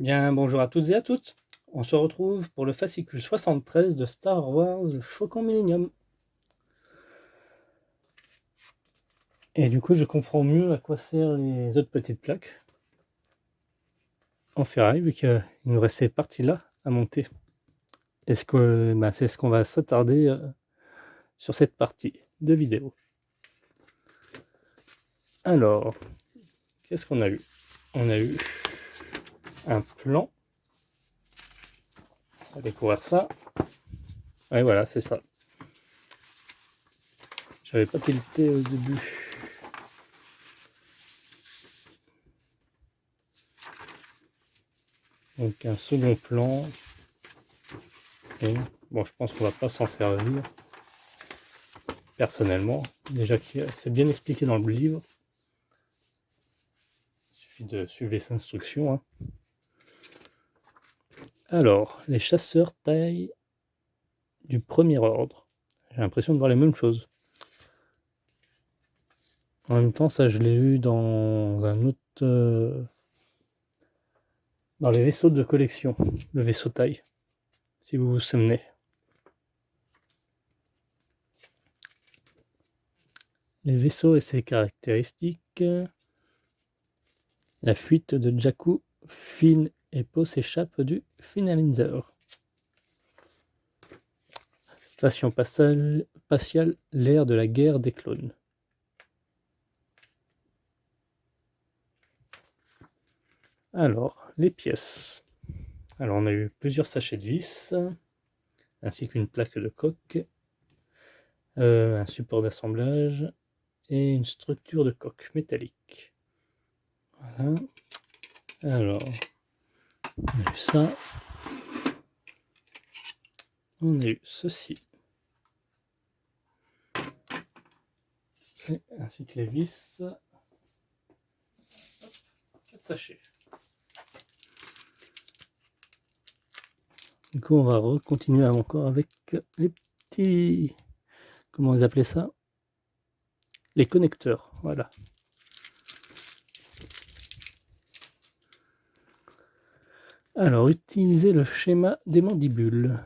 Bien, bonjour à toutes et à toutes. On se retrouve pour le fascicule 73 de Star Wars, le Faucon Millenium. Et du coup, je comprends mieux à quoi servent les autres petites plaques en ferraille, vu qu'il nous reste cette partie-là à monter. C'est ce qu'on va s'attarder sur cette partie de vidéo. Alors, qu'est-ce qu'on a eu? On a eu un plan. On va découvrir ça. Ouais, voilà, c'est ça. J'avais pas tilté au début. Donc un second plan. Et bon, je pense qu'on va pas s'en servir. Personnellement, déjà que c'est bien expliqué dans le livre. Il suffit de suivre les instructions. Hein. Alors, les chasseurs taille du premier ordre. J'ai l'impression de voir les mêmes choses. En même temps, ça je l'ai eu dans un autre... dans les vaisseaux de collection, le vaisseau taille, si vous vous souvenez. Les vaisseaux et ses caractéristiques. La fuite de Jakku, Finn et Poe s'échappent du Finalizer. Station spatiale, l'ère de la guerre des clones. Alors, les pièces. Alors, on a eu plusieurs sachets de vis, ainsi qu'une plaque de coque, un support d'assemblage et une structure de coque métallique. Voilà. Alors, on a eu ça. On a eu ceci. Et ainsi que les vis. 4 sachets. Du coup, on va continuer encore avec les petits... Comment ils appelaient ça? Les connecteurs, voilà. Alors, utilisez le schéma des mandibules.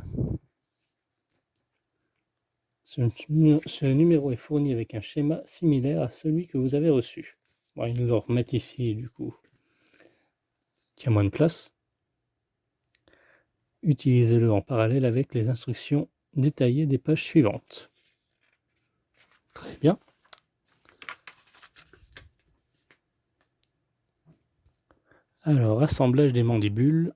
Ce numéro est fourni avec un schéma similaire à celui que vous avez reçu. Bon, ils nous le remettent ici, du coup. Il y a moins de place. Utilisez-le en parallèle avec les instructions détaillées des pages suivantes. Très bien. Alors, assemblage des mandibules.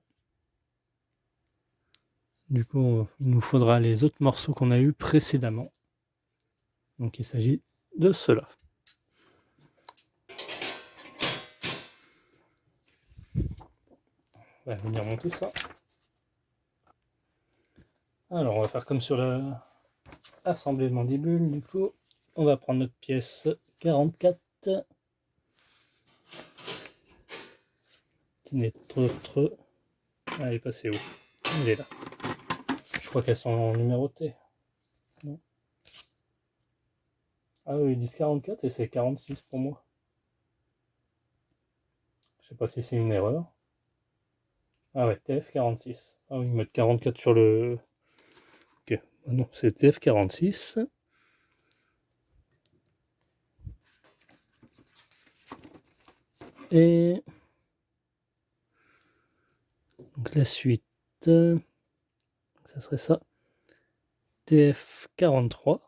Du coup, il nous faudra les autres morceaux qu'on a eu précédemment. Donc, il s'agit de cela. On va venir monter ça. Alors, on va faire comme sur la assemblée de mandibules. Du coup, on va prendre notre pièce 44. Qui n'est autre. Elle est passée où? Elle est là. Je crois qu'elles sont numérotées. Non. Ah oui, ils disent 44 et c'est 46 pour moi. Je sais pas si c'est une erreur. Ah ouais, TF46. Ah oui, ils mettent 44 sur le... Ok, non, c'est TF46. Et... donc la suite, ça serait ça. TF43.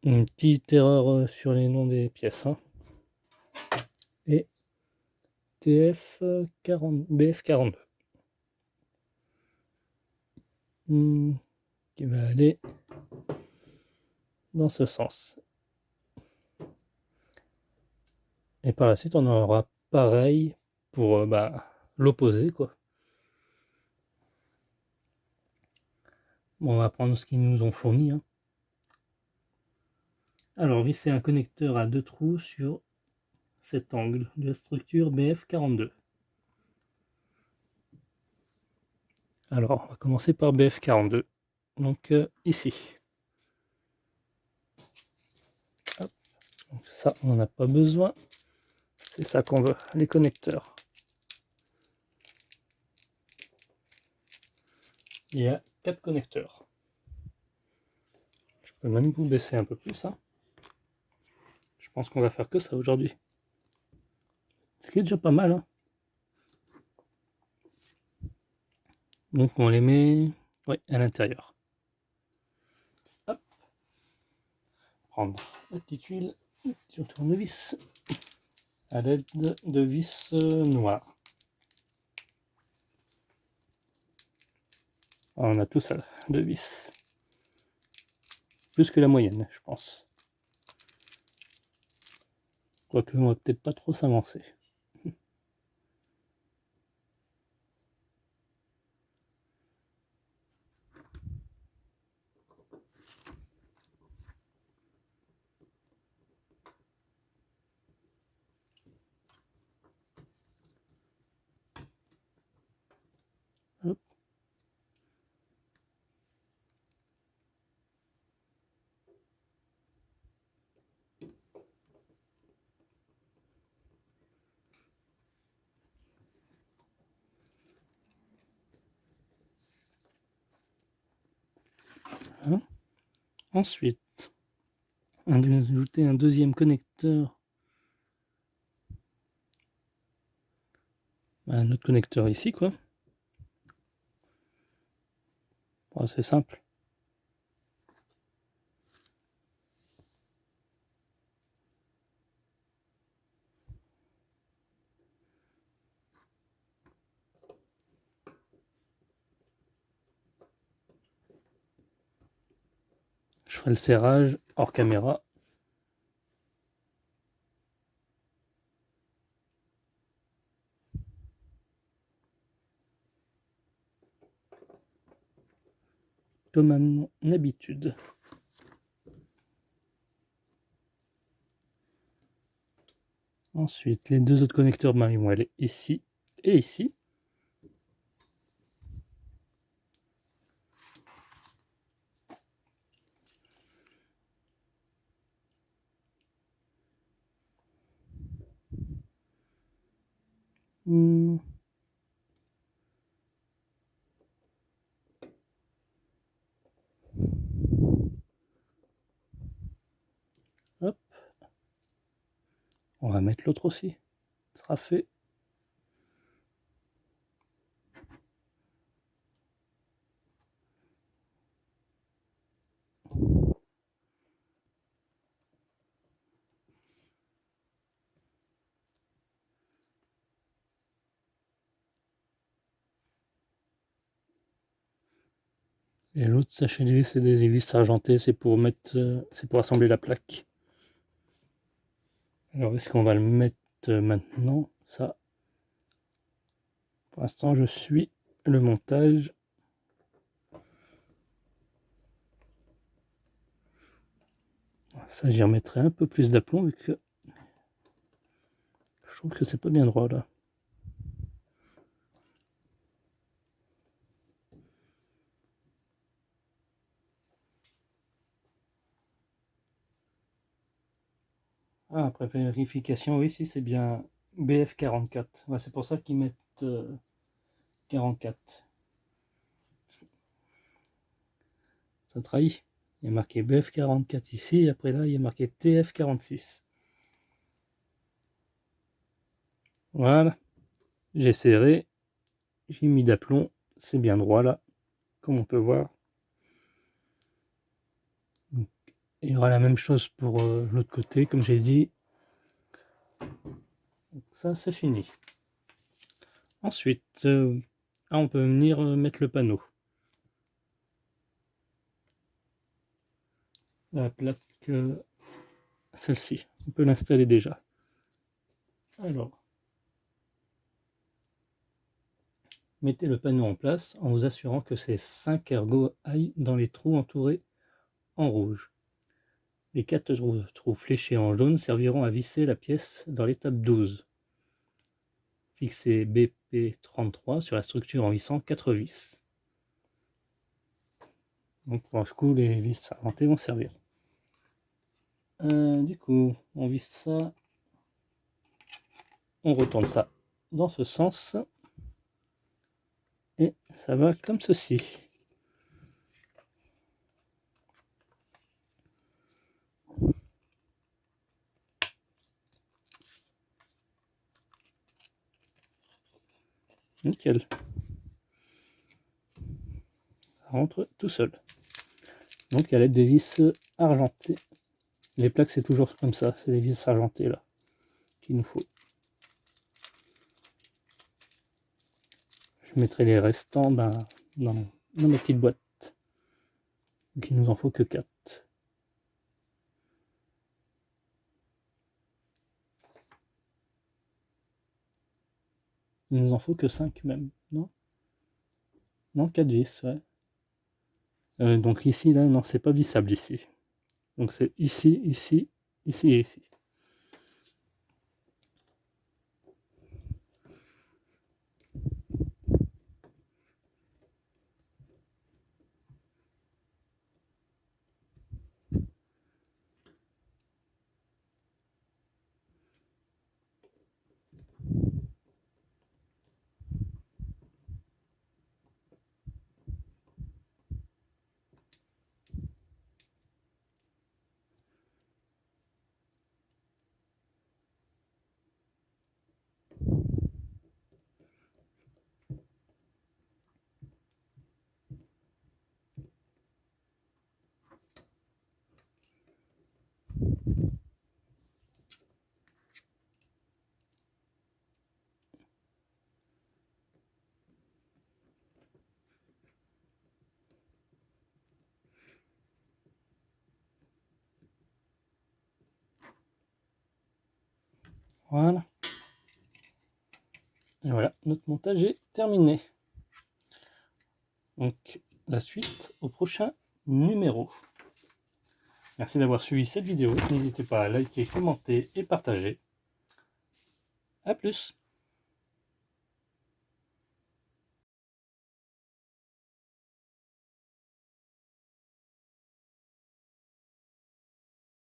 Une petite erreur sur les noms des pièces. Hein. Et BF42. Qui va aller dans ce sens. Et par la suite, on aura pareil pour l'opposé, quoi. Bon, on va prendre ce qu'ils nous ont fourni. Hein. Alors, visser un connecteur à 2 trous sur cet angle de la structure BF42. Alors, on va commencer par BF42. Donc, ici. Hop. Donc, ça, on n'en a pas besoin. C'est ça qu'on veut, les connecteurs. Il y a 4 connecteurs. Je peux même vous baisser un peu plus. Hein. Je pense qu'on va faire que ça aujourd'hui. Ce qui est déjà pas mal. Hein. Donc on les met à l'intérieur. Hop. Prendre la petite huile, le petit tournevis à l'aide de vis noires. On a tout ça de vis. Plus que la moyenne, je pense. Quoique on va peut-être pas trop s'avancer. Hop. Hein. Ensuite, on va ajouter un deuxième connecteur. Un autre connecteur ici, quoi. Bon, c'est simple. Je ferai le serrage hors caméra. Comme à mon habitude. Ensuite, les deux autres connecteurs, ils vont aller ici et ici. Hop. On va mettre l'autre aussi. Ce sera fait. Et l'autre sachet de vis, c'est des vis argentées, c'est pour mettre, c'est pour assembler la plaque. Alors est-ce qu'on va le mettre maintenant? Ça, pour l'instant, je suis le montage. Ça, j'y remettrai un peu plus d'aplomb vu que je trouve que c'est pas bien droit là. Ah, après vérification, oui, si c'est bien BF44. Ouais, c'est pour ça qu'ils mettent 44. Ça trahit. Il y a marqué BF44 ici, et après là, il y a marqué TF46. Voilà. J'ai serré. J'ai mis d'aplomb. C'est bien droit là, comme on peut voir. Donc, il y aura la même chose pour l'autre côté, comme j'ai dit. Donc, ça, c'est fini. Ensuite, on peut venir mettre le panneau. La plaque, celle-ci, on peut l'installer déjà. Alors, mettez le panneau en place en vous assurant que ces 5 ergots aillent dans les trous entourés en rouge. Les 4 trous fléchés en jaune serviront à visser la pièce dans l'étape 12. Fixez BP33 sur la structure en vissant 4 vis. Donc pour le coup, les vis argentées vont servir. Du coup, on visse ça. On retourne ça dans ce sens. Et ça va comme ceci. Nickel. Ça rentre tout seul. Donc à l'aide des vis argentées. Les plaques c'est toujours comme ça, c'est les vis argentées là qu'il nous faut. Je mettrai les restants dans ma petite boîte. Donc il nous en faut que 4. Il nous en faut que 5 même, non? Non, 4 vis, ouais. Donc ici, là, non, c'est pas vissable ici. Donc c'est ici, ici, ici et ici. Voilà. Et voilà, notre montage est terminé. Donc la suite au prochain numéro. Merci d'avoir suivi cette vidéo. N'hésitez pas à liker, commenter et partager. A plus.